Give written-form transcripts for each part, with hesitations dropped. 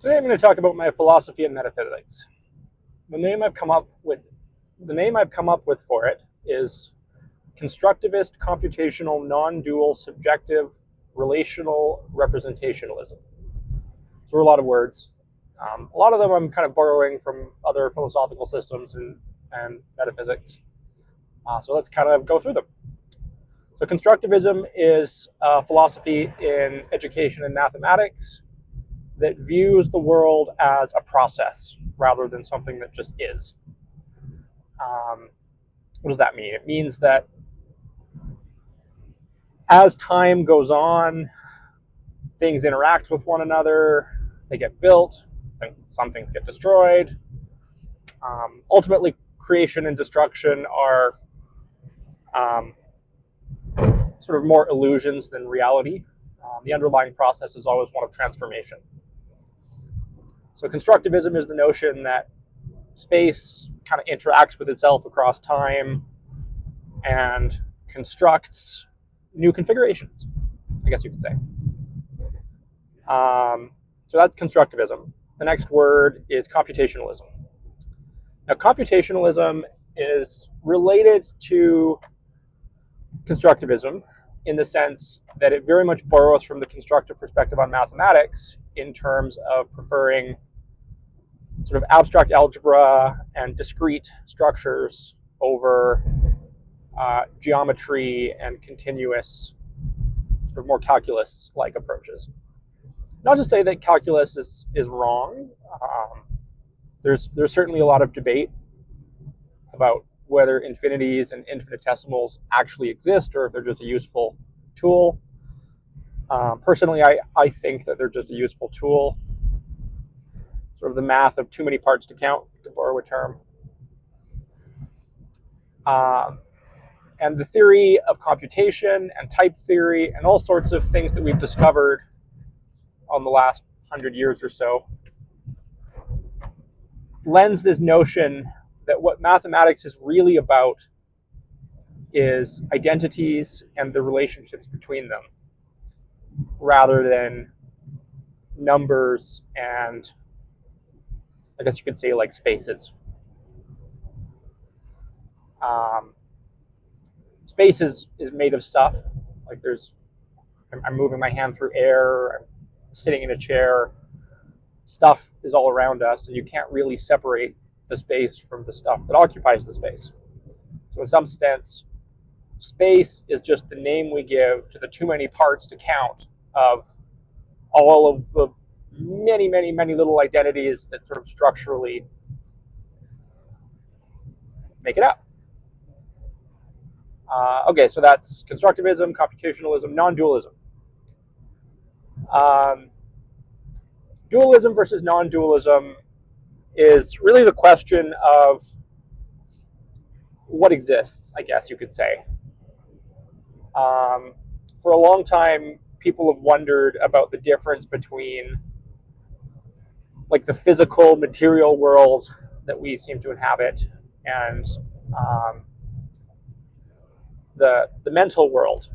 Today I'm going to talk about my philosophy of metaphysics. The name I've come up with for it is Constructivist, Computational, Non-Dual, Subjective, Relational Representationalism. So a lot of words. A lot of them I'm kind of borrowing from other philosophical systems and metaphysics. So let's kind of go through them. So constructivism is a philosophy in education and mathematics that views the world as a process rather than something that just is. What does that mean? It means that as time goes on, things interact with one another, they get built, some things get destroyed. Ultimately, creation and destruction are sort of more illusions than reality. The underlying process is always one of transformation. So constructivism is the notion that space kind of interacts with itself across time and constructs new configurations, I guess you could say. So that's constructivism. The next word is computationalism. Now, computationalism is related to constructivism in the sense that it very much borrows from the constructive perspective on mathematics in terms of preferring sort of abstract algebra and discrete structures over geometry and continuous, sort of more calculus-like approaches. Not to say that calculus is wrong. There's certainly a lot of debate about whether infinities and infinitesimals actually exist or if they're just a useful tool. Personally, I think that they're just a useful tool. Sort of the math of too many parts to count, to borrow a term. And the theory of computation and type theory and all sorts of things that we've discovered on the last 100 years or so lends this notion that what mathematics is really about is identities and the relationships between them, rather than numbers and, I guess you could say, like spaces. Space is made of stuff. Like I'm moving my hand through air, I'm sitting in a chair. Stuff is all around us, and you can't really separate the space from the stuff that occupies the space. So in some sense, space is just the name we give to the too many parts to count of all of the many, many, many little identities that sort of structurally make it up. Okay, so that's constructivism, computationalism, non-dualism. Dualism versus non-dualism is really the question of what exists, I guess you could say. For a long time, people have wondered about the difference between like the physical material world that we seem to inhabit and the mental world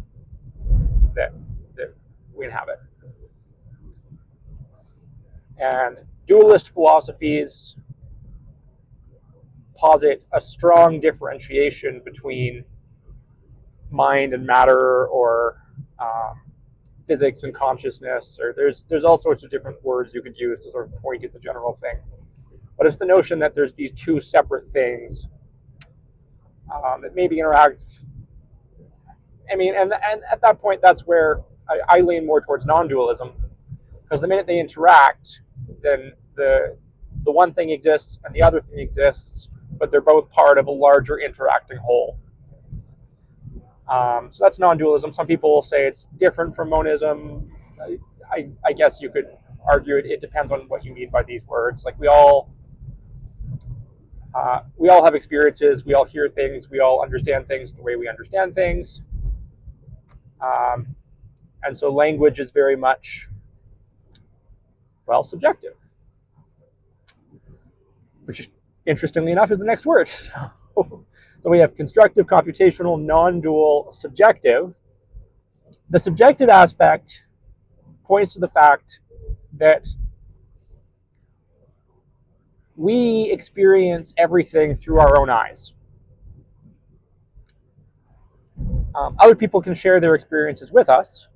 that we inhabit. And dualist philosophies posit a strong differentiation between mind and matter, or physics and consciousness, or there's all sorts of different words you could use to sort of point at the general thing. But it's the notion that there's these two separate things that maybe interact. I mean, and at that point, that's where I lean more towards non-dualism, because the minute they interact, then the one thing exists and the other thing exists, but they're both part of a larger interacting whole. So that's non-dualism. Some people will say it's different from monism. I guess you could argue it depends on what you mean by these words. Like we all have experiences, we all hear things, we all understand things the way we understand things. And so language is very much, well, subjective, which interestingly enough is the next word. So we have constructive, computational, non-dual, subjective. The subjective aspect points to the fact that we experience everything through our own eyes. Other people can share their experiences with us,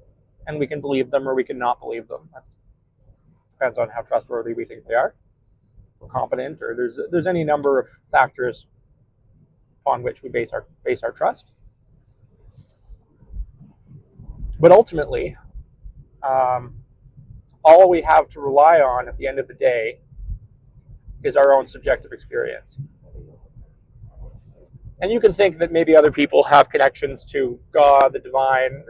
and we can believe them or we can not believe them. That depends on how trustworthy we think they are, or competent, or there's any number of factors upon which we base our trust. But ultimately, all we have to rely on at the end of the day is our own subjective experience. And you can think that maybe other people have connections to God, the divine.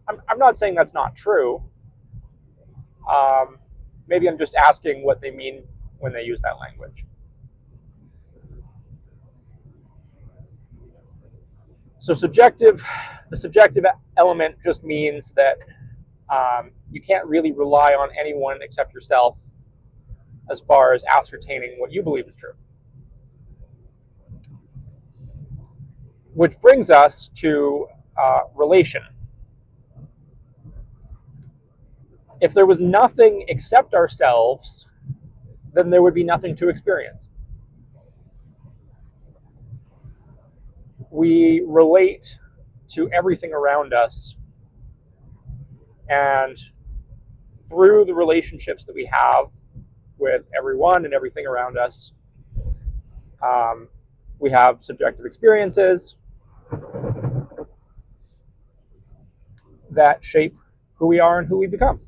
I'm not saying that's not true. Maybe I'm just asking what they mean when they use that language. So the subjective element just means that you can't really rely on anyone except yourself as far as ascertaining what you believe is true. Which brings us to relation. If there was nothing except ourselves, then there would be nothing to experience. We relate to everything around us, and through the relationships that we have with everyone and everything around us, we have subjective experiences that shape who we are and who we become.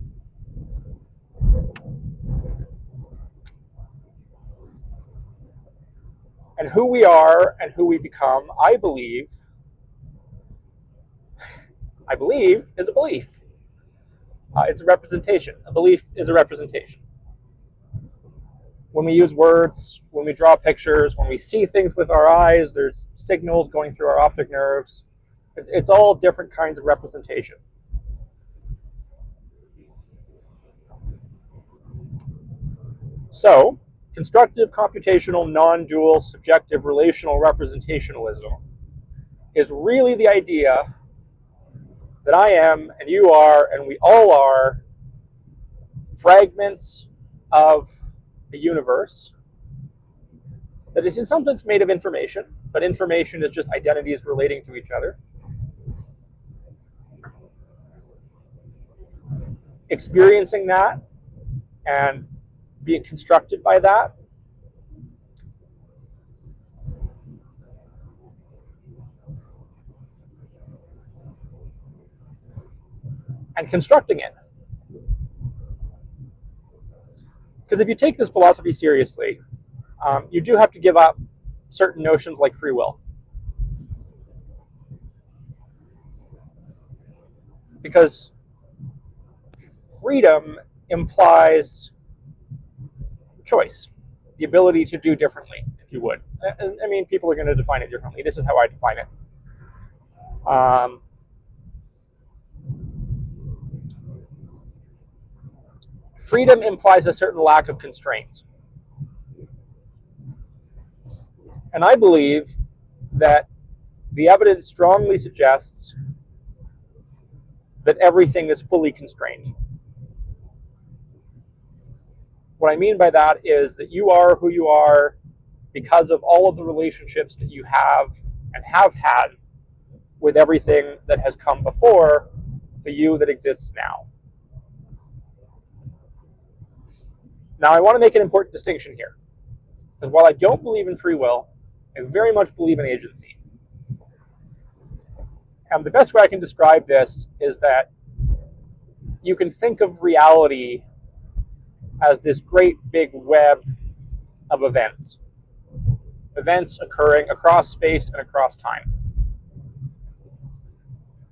And who we are and who we become, I believe, is a belief. It's a representation. A belief is a representation. When we use words, when we draw pictures, when we see things with our eyes, there's signals going through our optic nerves. It's all different kinds of representation. So, constructive, computational, non-dual, subjective, relational representationalism is really the idea that I am, and you are, and we all are fragments of a universe that is in some sense made of information, but information is just identities relating to each other. Experiencing that and being constructed by that, and constructing it. Because if you take this philosophy seriously, you do have to give up certain notions like free will. Because freedom implies choice, the ability to do differently, if you would. I mean, people are going to define it differently. This is how I define it. Freedom implies a certain lack of constraints. And I believe that the evidence strongly suggests that everything is fully constrained. What I mean by that is that you are who you are because of all of the relationships that you have and have had with everything that has come before the you that exists now. Now, I want to make an important distinction here, because while I don't believe in free will, I very much believe in agency. And the best way I can describe this is that you can think of reality as this great big web of events occurring across space and across time.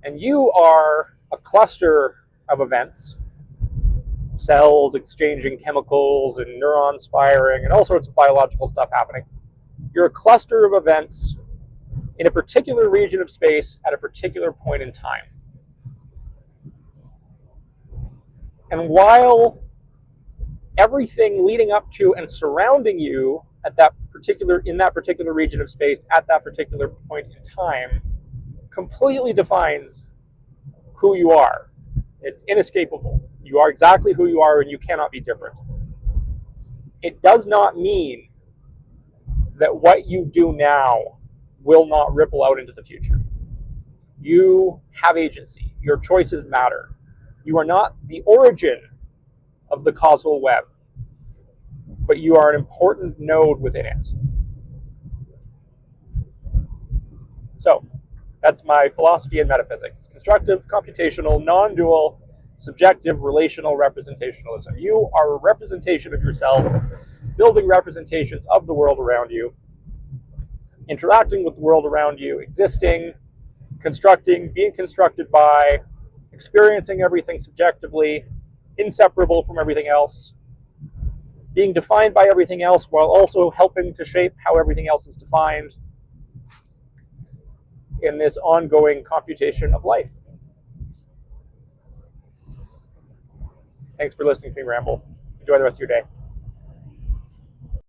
And you are a cluster of events, cells exchanging chemicals and neurons firing and all sorts of biological stuff happening. You're a cluster of events in a particular region of space at a particular point in time. And while everything leading up to and surrounding you in that particular region of space at that particular point in time completely defines who you are. It's inescapable. You are exactly who you are and you cannot be different. it does not mean that what you do now will not ripple out into the future. You have agency. Your choices matter. You are not the origin of the causal web, but you are an important node within it. So that's my philosophy in metaphysics. Constructive, computational, non-dual, subjective, relational representationalism. You are a representation of yourself, building representations of the world around you, interacting with the world around you, existing, constructing, being constructed by, experiencing everything subjectively, inseparable from everything else, being defined by everything else while also helping to shape how everything else is defined in this ongoing computation of life. Thanks for listening to me ramble. Enjoy the rest of your day.